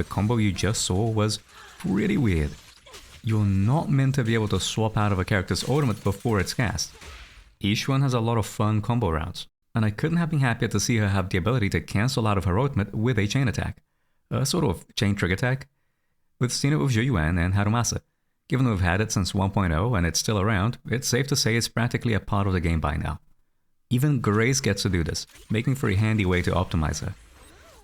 the combo you just saw was pretty weird. You're not meant to be able to swap out of a character's ultimate before it's cast. Yixuan has a lot of fun combo routes, and I couldn't have been happier to see her have the ability to cancel out of her ultimate with a chain attack. A sort of chain trigger attack. We've seen it with Yuan and Harumasa. Given we've had it since 1.0 and it's still around, it's safe to say it's practically a part of the game by now. Even Grace gets to do this, making for a handy way to optimize her.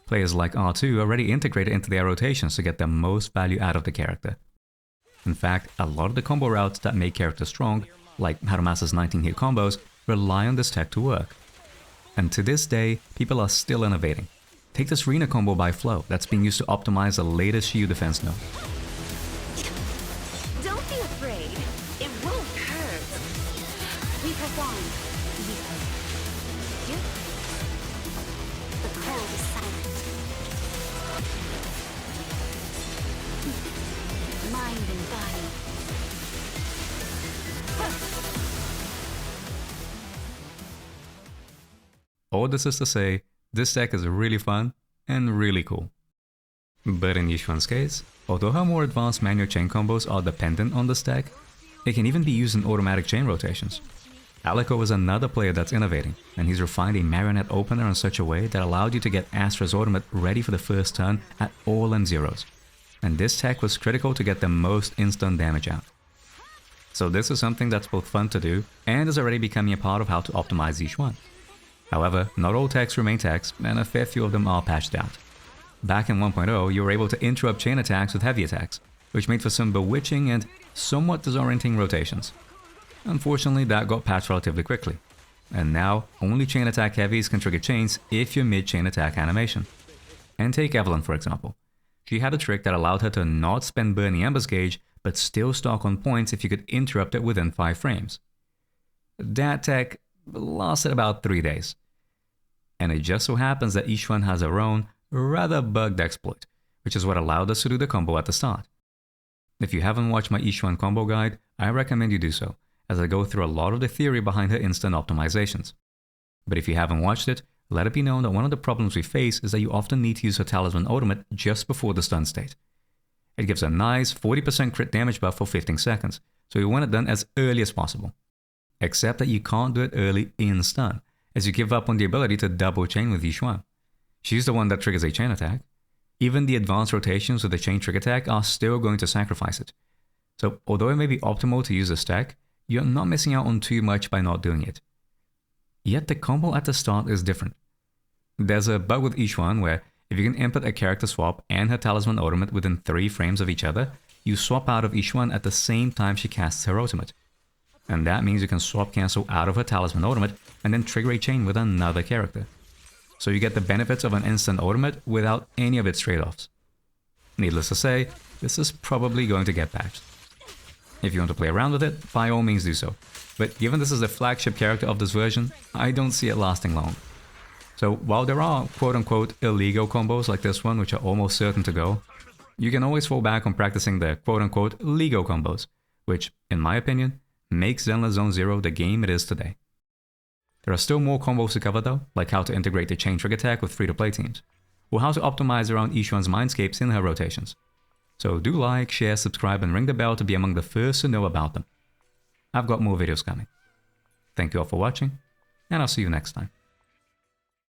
Players like R2 already integrate it into their rotations to get the most value out of the character. In fact, a lot of the combo routes that make characters strong, like Harumasa's 19-hit combos, rely on this tech to work. And to this day, people are still innovating. Take this Rina combo by Flow that's being used to optimize the latest Shiyu defense node. Don't be afraid. It won't hurt. We perform. You? The cold is silent. Mind and body. All this is to say, this deck is really fun and really cool. But in Yixuan's case, although her more advanced manual chain combos are dependent on this deck, it can even be used in automatic chain rotations. Aliko is another player that's innovating, and he's refined a Marionette opener in such a way that allowed you to get Astra's ultimate ready for the first turn at all M0s. And this tech was critical to get the most instant damage out. So this is something that's both fun to do and is already becoming a part of how to optimize Yixuan. However, not all techs remain techs, and a fair few of them are patched out. Back in 1.0, you were able to interrupt chain attacks with heavy attacks, which made for some bewitching and somewhat disorienting rotations. Unfortunately, that got patched relatively quickly, and now only chain attack heavies can trigger chains if you're mid-chain attack animation. And take Evelyn for example. She had a trick that allowed her to not spend Burning Ember's gauge, but still stock on points if you could interrupt it within 5 frames. That tech lasted about 3 days. And it just so happens that Yixuan has her own, rather bugged exploit, which is what allowed us to do the combo at the start. If you haven't watched my Yixuan combo guide, I recommend you do so, as I go through a lot of the theory behind her instant optimizations. But if you haven't watched it, let it be known that one of the problems we face is that you often need to use her Talisman ultimate just before the stun state. It gives a nice 40% crit damage buff for 15 seconds, so you want it done as early as possible. Except that you can't do it early in stun, as you give up on the ability to double chain with Yixuan. She's the one that triggers a chain attack. Even the advanced rotations with the chain trigger attack are still going to sacrifice it. So although it may be optimal to use this tech, you're not missing out on too much by not doing it. Yet the combo at the start is different. There's a bug with Yixuan where if you can input a character swap and her Talisman ultimate within 3 frames of each other, you swap out of Yixuan at the same time she casts her ultimate. And that means you can swap cancel out of her Talisman ultimate and then trigger a chain with another character. So you get the benefits of an instant ultimate without any of its trade-offs. Needless to say, this is probably going to get patched. If you want to play around with it, by all means do so. But given this is the flagship character of this version, I don't see it lasting long. So while there are quote-unquote illegal combos like this one which are almost certain to go, you can always fall back on practicing the quote-unquote legal combos, which, in my opinion, makes Zenless Zone Zero the game it is today. There are still more combos to cover though, like how to integrate the chain trigger attack with free-to-play teams, or how to optimize around Yixuan's mindscapes in her rotations. So do like, share, subscribe and ring the bell to be among the first to know about them. I've got more videos coming. Thank you all for watching, and I'll see you next time.